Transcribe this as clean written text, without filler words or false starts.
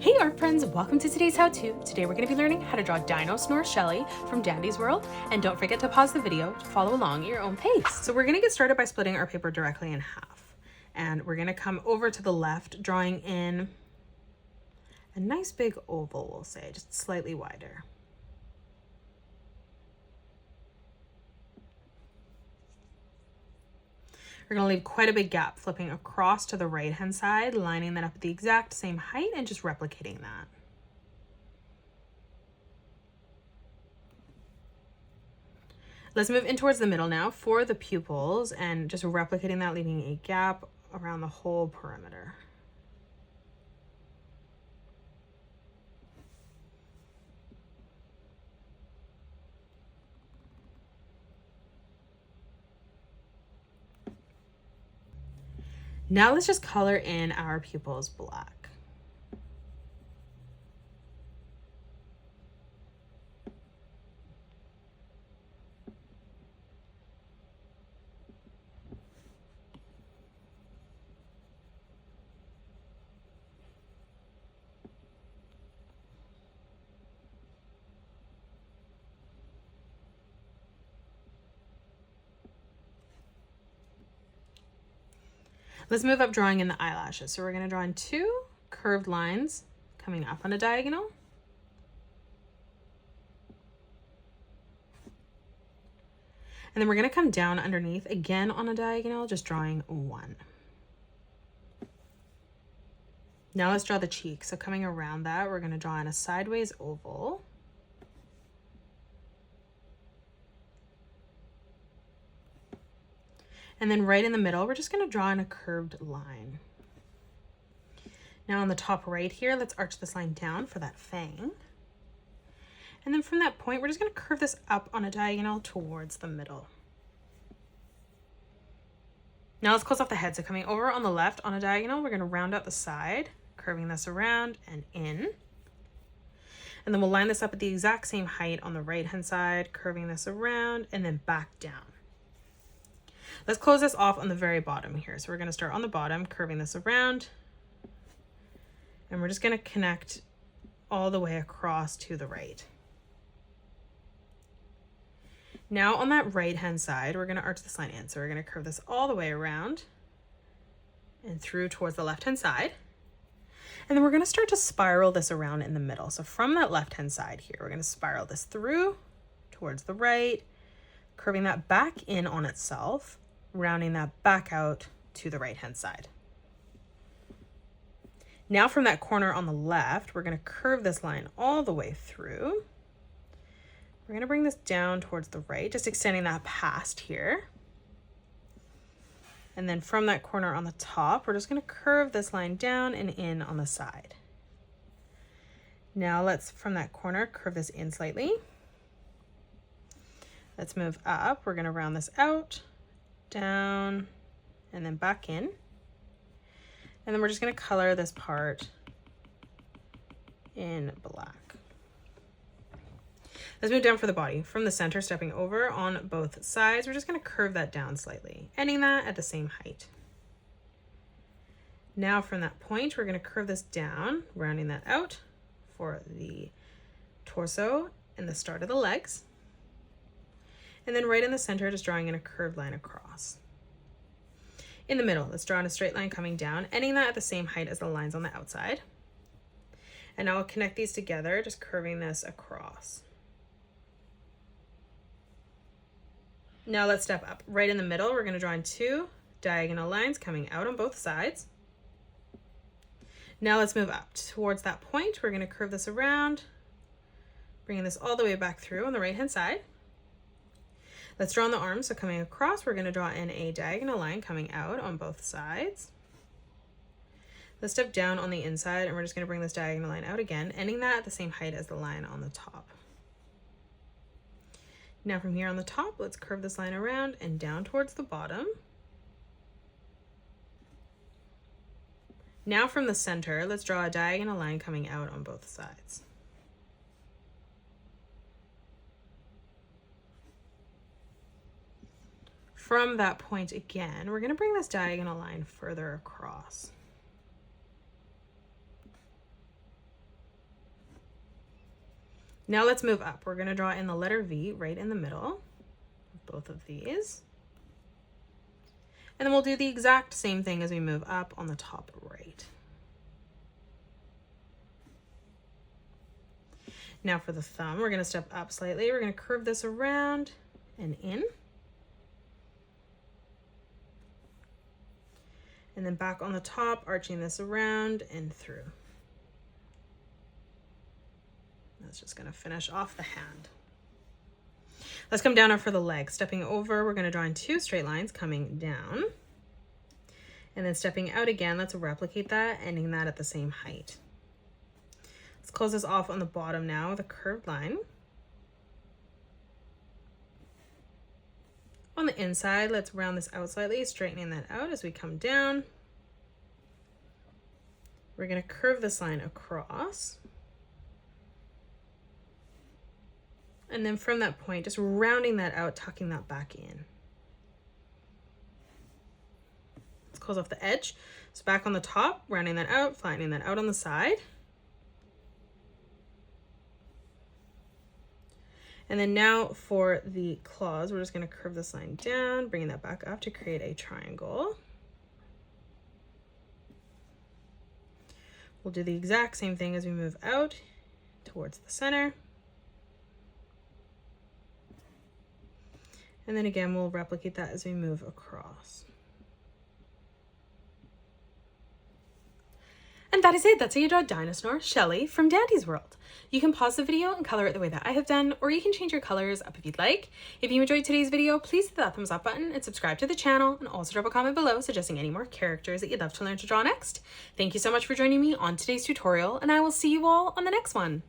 Hey art friends, welcome to today's how-to. Today we're going to be learning how to draw Dino Snore Shelly from Dandy's World, and don't forget to pause the video to follow along at your own pace. So we're going to get started by splitting our paper directly in half, and we're going to come over to the left, drawing in a nice big oval, we'll say, just slightly wider. We're going to leave quite a big gap, flipping across to the right hand side, lining that up at the exact same height and just replicating that. Let's move in towards the middle now for the pupils and just replicating that, leaving a gap around the whole perimeter. Now let's just color in our pupils black. Let's move up drawing in the eyelashes. So we're going to draw in two curved lines coming up on a diagonal. And then we're going to come down underneath again on a diagonal, just drawing one. Now let's draw the cheek. So coming around that, we're going to draw in a sideways oval. And then right in the middle, we're just going to draw in a curved line. Now on the top right here, let's arch this line down for that fang. And then from that point, we're just going to curve this up on a diagonal towards the middle. Now let's close off the head. So coming over on the left on a diagonal, we're going to round out the side, curving this around and in. And then we'll line this up at the exact same height on the right hand side, curving this around and then back down. Let's close this off on the very bottom here. So we're going to start on the bottom, curving this around, and we're just going to connect all the way across to the right. Now on that right hand side, we're going to arch this line in. So we're going to curve this all the way around and through towards the left hand side. And then we're going to start to spiral this around in the middle. So from that left hand side here, we're going to spiral this through towards the right, curving that back in on itself, rounding that back out to the right hand side. Now from that corner on the left, we're going to curve this line all the way through. We're going to bring this down towards the right, just extending that past here. And then from that corner on the top, we're just going to curve this line down and in on the side. Now let's, from that corner, curve this in slightly. Let's move up. We're going to round this out, down, and then back in. And then we're just going to color this part in black. Let's move down for the body. From the center, stepping over on both sides, we're just going to curve that down slightly, ending that at the same height. Now from that point, we're going to curve this down, rounding that out for the torso and the start of the legs. And then right in the center, just drawing in a curved line across. In the middle, let's draw in a straight line coming down, ending that at the same height as the lines on the outside. And now I'll connect these together, just curving this across. Now let's step up. Right in the middle, we're going to draw in two diagonal lines coming out on both sides. Now let's move up towards that point. We're going to curve this around, bringing this all the way back through on the right hand side. Let's draw on the arms. So coming across, we're going to draw in a diagonal line coming out on both sides. Let's step down on the inside, and we're just going to bring this diagonal line out again, ending that at the same height as the line on the top. Now from here on the top, let's curve this line around and down towards the bottom. Now from the center, let's draw a diagonal line coming out on both sides. From that point again, we're going to bring this diagonal line further across. Now let's move up. We're going to draw in the letter V right in the middle of both of these. And then we'll do the exact same thing as we move up on the top right. Now for the thumb, we're going to step up slightly. We're going to curve this around and in. And then back on the top, arching this around and through. That's just going to finish off the hand. Let's come down now for the leg. Stepping over, we're going to draw in 2 straight lines coming down. And then stepping out again, let's replicate that, ending that at the same height. Let's close this off on the bottom now with a curved line. On the inside, let's round this out slightly, straightening that out as we come down. We're going to curve this line across. And then from that point, just rounding that out, tucking that back in. Let's close off the edge. So back on the top, rounding that out, flattening that out on the side. And then now for the claws, we're just going to curve this line down, bringing that back up to create a triangle. We'll do the exact same thing as we move out towards the center. And then again, we'll replicate that as we move across. And that is it. That's how you draw Dino Snore Shelly from Dandy's World. You can pause the video and color it the way that I have done, or you can change your colors up if you'd like. If you enjoyed today's video, please hit that thumbs up button and subscribe to the channel, and also drop a comment below suggesting any more characters that you'd love to learn to draw next. Thank you so much for joining me on today's tutorial, and I will see you all on the next one.